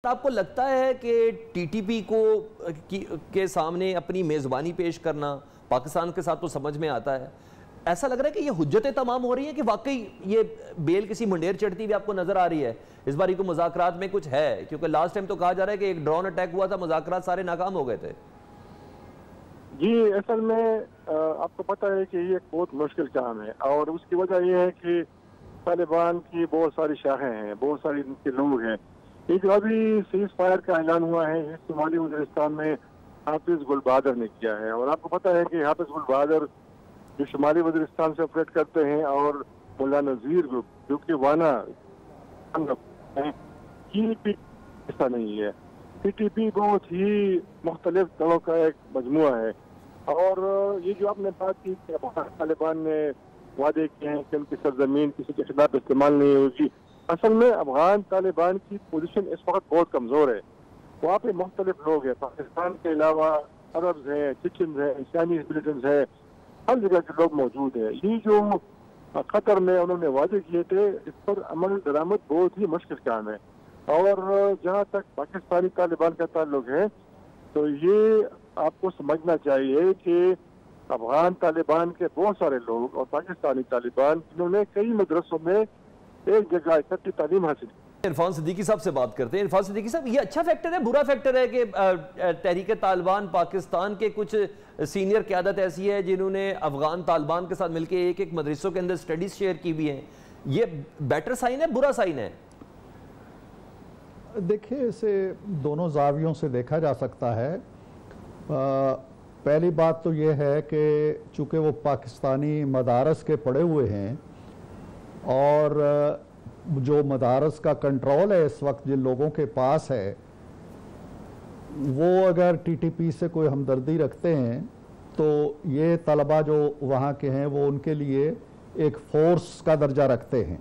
आपको लगता है कि टीटीपी को के सामने अपनी मेज़बानी पेश करना पाकिस्तान के साथ तो समझ में आता है, ऐसा लग रहा है कि ये हुज्जतें तमाम हो रही हैं कि वाकई ये बेल किसी मुंडेर चढ़ती हुई आपको नजर आ रही है? इस बार को मुज़ाकरात में कुछ है, क्योंकि लास्ट टाइम तो कहा जा रहा है कि एक ड्रोन अटैक हुआ था, मुज़ाकरात सारे नाकाम हो गए थे। जी, असल में आपको पता है कि ये एक बहुत मुश्किल काम है और उसकी वजह यह है कि तालिबान की बहुत सारी शाखें हैं, बहुत सारे इनके लोग हैं। ये जो अभी सीज फायर का ऐलान हुआ है शुमाली वज़ीरिस्तान में हाफिज गुल बहादुर ने किया है, और आपको पता है कि हाफिज गुल बहादुर जो शुमाली वज़ीरिस्तान से ऑपरेट करते हैं और मुल्ला नज़ीर ग्रुप जो कि वाना है, ऐसा नहीं है। टीटीपी बहुत ही मुख्तलिफ दलों का एक मजमुआ है। और ये जो आपने बात की कि तालिबान ने वादे किए हैं कि उनकी सरजमीन किसी के खिलाफ इस्तेमाल नहीं होगी, असल में अफगान तालिबान की पोजीशन इस वक्त बहुत कमजोर है। वहाँ पे मुख्तलिफ लोग हैं, पाकिस्तान के अलावा अरब्स हैं, चिचन्स हैं, चाइनीज मिलिटेंट्स हैं, हर जगह के लोग मौजूद हैं। ये जो कतर में उन्होंने वादे किए थे, इस पर अमल दरामद बहुत ही मुश्किल काम है। और जहाँ तक पाकिस्तानी तालिबान का ताल्लुक है, तो ये आपको समझना चाहिए कि अफगान तालिबान के बहुत सारे लोग और पाकिस्तानी तालिबान, जिन्होंने कई मदरसों में एक जगह इकट्ठी तालीम हासिल की। इरफान सिद्दीकी साहब से बात करते हैं। इरफान सिद्दीकी साहब, ये अच्छा फैक्टर है, बुरा फैक्टर है कि तहरीक तालिबान पाकिस्तान के कुछ सीनियर क़यादत ऐसी है जिन्होंने अफगान तालिबान के साथ मिलकर एक एक मदरसों के अंदर स्टडीज शेयर की भी हैं? ये बेटर साइन है, बुरा साइन है? देखिए, इसे दोनों जावियों से देखा जा सकता है। पहली बात तो ये है कि चूँकि वो पाकिस्तानी मदारस के पढ़े हुए हैं और जो मदारस का कंट्रोल है इस वक्त जिन लोगों के पास है, वो अगर टीटीपी से कोई हमदर्दी रखते हैं तो ये तलबा जो वहाँ के हैं वो उनके लिए एक फोर्स का दर्जा रखते हैं।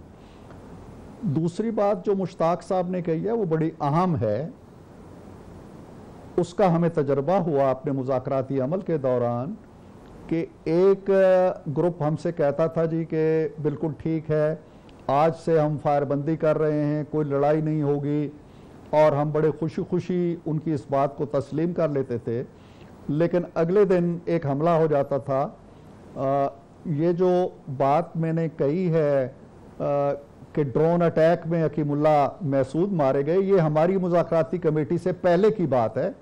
दूसरी बात जो मुश्ताक साहब ने कही है वो बड़ी अहम है, उसका हमें तजर्बा हुआ अपने मुज़ाकराती अमल के दौरान कि एक ग्रुप हमसे कहता था जी कि बिल्कुल ठीक है, आज से हम फायरबंदी कर रहे हैं, कोई लड़ाई नहीं होगी, और हम बड़े खुशी खुशी उनकी इस बात को तस्लीम कर लेते थे। लेकिन अगले दिन एक हमला हो जाता था। ये जो बात मैंने कही है कि ड्रोन अटैक में हकीमुल्ला महसूद मारे गए, ये हमारी मुज़ाकराती कमेटी से पहले की बात है,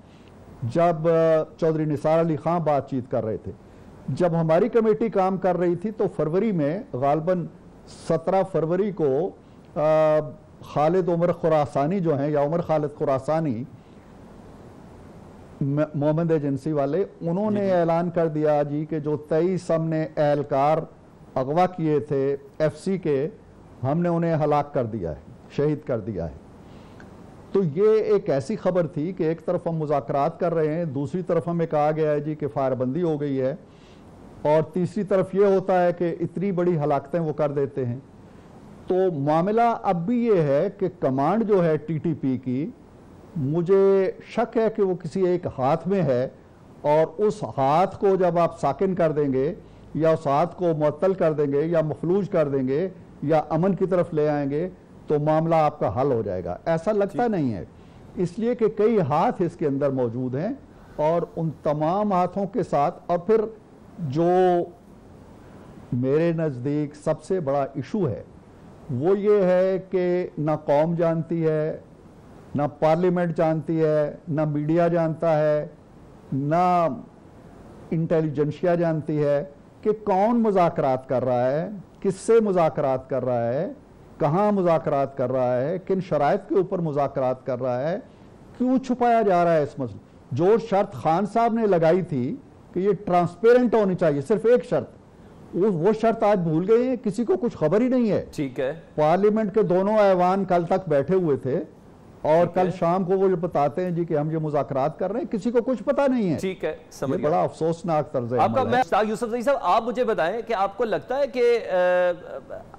जब चौधरी निसार अली खां बातचीत कर रहे थे। जब हमारी कमेटी काम कर रही थी तो फरवरी में गालबन 17 फरवरी को खालिद उमर खुरासानी जो हैं, या उमर खालिद खुरासानी, मोहम्मद एजेंसी वाले, उन्होंने ऐलान कर दिया जी कि जो 23 हमने एहलकार अगवा किए थे एफसी के, हमने उन्हें हलाक कर दिया है, शहीद कर दिया है। तो ये एक ऐसी खबर थी कि एक तरफ हम मुज़ाकरात कर रहे हैं, दूसरी तरफ हमें कहा गया है जी कि फायरबंदी हो गई है, और तीसरी तरफ ये होता है कि इतनी बड़ी हलाकतें वो कर देते हैं। तो मामला अब भी ये है कि कमांड जो है टीटीपी की, मुझे शक है कि वो किसी एक हाथ में है, और उस हाथ को जब आप साकिन कर देंगे या उस हाथ को मुअत्तल कर देंगे या मफलूज कर देंगे या अमन की तरफ ले आएंगे तो मामला आपका हल हो जाएगा। ऐसा लगता नहीं है, इसलिए कि कई हाथ इसके अंदर मौजूद हैं, और उन तमाम हाथों के साथ, और फिर जो मेरे नज़दीक सबसे बड़ा इशू है वो ये है कि ना कौम जानती है, ना पार्लियामेंट जानती है, ना मीडिया जानता है, ना इंटेलिजेंशिया जानती है कि कौन मुज़ाकरात कर रहा है, किससे मुज़ाकरात कर रहा है, कहाँ मुज़ाकरात कर रहा है, किन शराइत के ऊपर मुज़ाकरात कर रहा है, क्यों छुपाया जा रहा है इस मसले। जो शर्त खान साहब ने लगाई थी कि ये ट्रांसपेरेंट होनी चाहिए, सिर्फ एक शर्त, वो शर्त आज भूल गए हैं, किसी को कुछ खबर ही नहीं है। ठीक है, पार्लियामेंट के दोनों ऐवान कल तक बैठे हुए थे, और कल शाम को वो जो बताते हैं जी कि हम ये मुज़ाकरात कर रहे हैं, किसी को कुछ पता नहीं है। ठीक है, समझ बड़ा अफसोसनाक तर्ज है आपका। मैं यूसुफ ज़ई साहब, आप मुझे बताएं कि आपको लगता है कि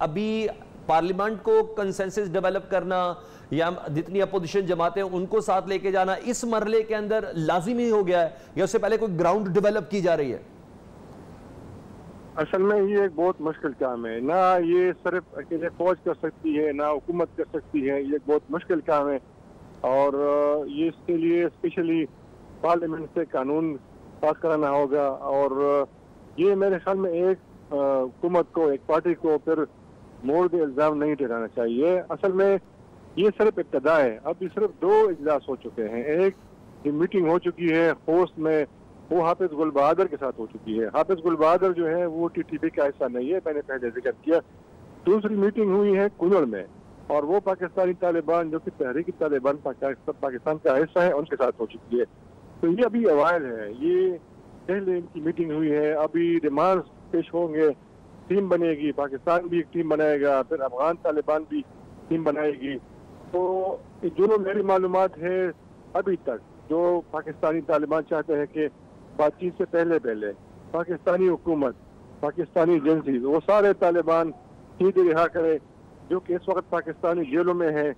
अभी पार्लियामेंट को कंसेंसस डेवलप करना या जितनी अपोजिशन जमातें उनको साथ लेके जाना इस मरले के अंदर लाजिमी हो गया है, या उससे पहले कोई ग्राउंड डेवलप की जा रही है? असल में ये एक बहुत मुश्किल काम है, ना ये सिर्फ अकेले फौज कर सकती है, ना हुकूमत कर सकती है। ये एक बहुत मुश्किल काम है। और ये इसके लिए स्पेशली पार्लियामेंट से कानून पास कराना होगा। और ये मेरे ख्याल में एक हुकूमत को, एक पार्टी को फिर मोड़ दे इल्ज़ाम नहीं ठहराना चाहिए। असल में ये सिर्फ इब्तदा है। अब सिर्फ 2 इजलास हो चुके हैं। एक मीटिंग हो चुकी है होस्ट में, वो हाफिज गुल बहादुर के साथ हो चुकी है। हाफिज गुल बहादुर जो है वो टीटीपी का हिस्सा नहीं है, मैंने पहले जिक्र किया। दूसरी मीटिंग हुई है कुनड़ में, और वो पाकिस्तानी तालिबान जो कि तहरीक तालिबान पाकिस्तान का हिस्सा है, उनके साथ हो चुकी है। तो ये अभी अवाइल है। ये पहले इनकी मीटिंग हुई है, अभी डिमांड्स पेश होंगे, टीम बनेगी, पाकिस्तान भी एक टीम बनाएगा, फिर अफगान तालिबान भी टीम बनाएगी। तो जो मेरी मालूमात है अभी तक, जो पाकिस्तानी तालिबान चाहते हैं कि बातचीत से पहले पाकिस्तानी हुकूमत, पाकिस्तानी एजेंसी वो सारे तालिबान सीधे रिहा करे जो कि इस वक्त पाकिस्तानी जेलों में है,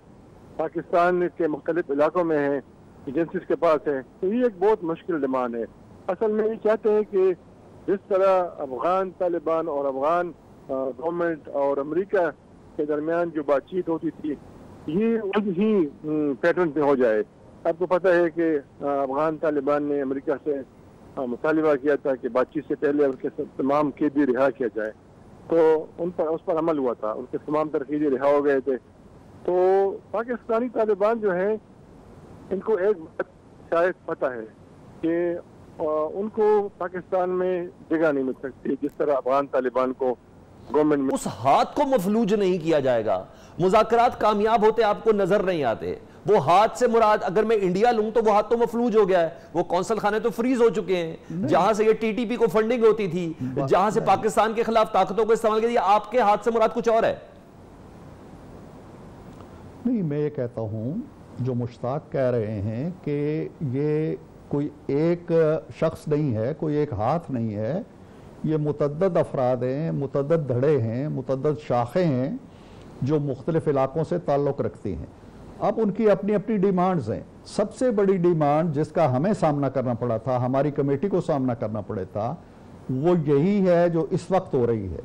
पाकिस्तान के मुख्तलिफ इलाकों में है, एजेंसीज के पास है। तो ये एक बहुत मुश्किल डिमांड है। असल में ये चाहते हैं कि जिस तरह अफगान तालिबान और अफगान गवर्नमेंट और अमेरिका के दरमियान जो बातचीत होती थी, ये उसी पैटर्न पे हो जाए। आपको पता है कि अफगान तालिबान ने अमेरिका से मुतालिबा किया था कि बातचीत से पहले उनके तमाम कैदी रिहा किया जाए, तो उस पर अमल हुआ था, उनके तमाम तरकीदी रिहा हो गए थे। तो पाकिस्तानी तालिबान जो है, इनको एक बात शायद पता है कि उनको पाकिस्तान में जगह नहीं मिल सकती जिस तरह अफगान तालिबान को गवर्नमेंट में। उस हाथ को मफलूज नहीं किया जाएगा। मुज़ाकरात कामयाब होते आपको नजर नहीं आते। वो हाथ से मुराद, अगर मैं इंडिया लूं तो वो हाथ तो मफलूज हो गया है, वो कौंसल खाने तो फ्रीज हो चुके हैं, जहां से ये टीटीपी को फंडिंग होती थी, जहां से पाकिस्तान के खिलाफ ताकतों को इस्तेमाल किया। आपके हाथ से मुराद कुछ और है। नहीं, मैं ये कहता हूं जो मुश्ताक कह रहे हैं कि ये कोई एक शख्स नहीं है, कोई एक हाथ नहीं है, ये मुतअद्दद अफराद हैं, मुतअद्दद धड़े हैं, मुतअद्दद शाखें हैं जो मुख्तलिफ इलाकों से ताल्लुक़ रखती हैं। अब उनकी अपनी अपनी डिमांड्स हैं। सबसे बड़ी डिमांड जिसका हमें सामना करना पड़ा था, हमारी कमेटी को सामना करना पड़ा था, वो यही है जो इस वक्त हो रही है।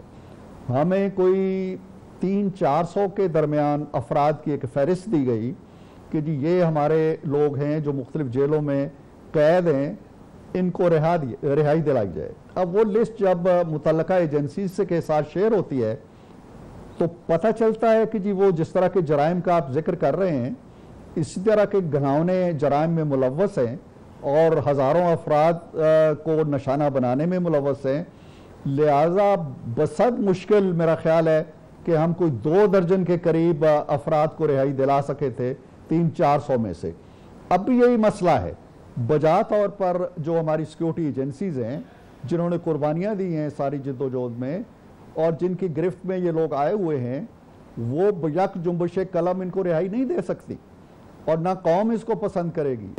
हमें कोई 300-400 के दरमियान अफराद की एक फहरिस्त दी गई कि जी ये हमारे लोग हैं जो मुख्तलिफ जेलों में कैद हैं, इनको रिहाई दिलाई जाए। अब वो लिस्ट जब मुतल्लका एजेंसी से के साथ शेयर होती है तो पता चलता है कि जी वो जिस तरह के जराइम का आप जिक्र कर रहे हैं, इसी तरह के घिनौने जराइम में मुलव्वस हैं और हज़ारों अफराद को निशाना बनाने में मुलव्वस हैं। लिहाजा बसद मुश्किल मेरा ख्याल है कि हम कोई 2 दर्जन के करीब अफराद को रिहाई दिला सके थे 300-400 में से। अब भी यही मसला है। बजा तौर पर जो हमारी सिक्योरिटी एजेंसीज हैं जिन्होंने कुर्बानियाँ दी हैं सारी जद्दोजहद में और जिनकी गिरफ्त में ये लोग आए हुए हैं, वो यक जुम्बश कलम इनको रिहाई नहीं दे सकती और ना कौम इसको पसंद करेगी।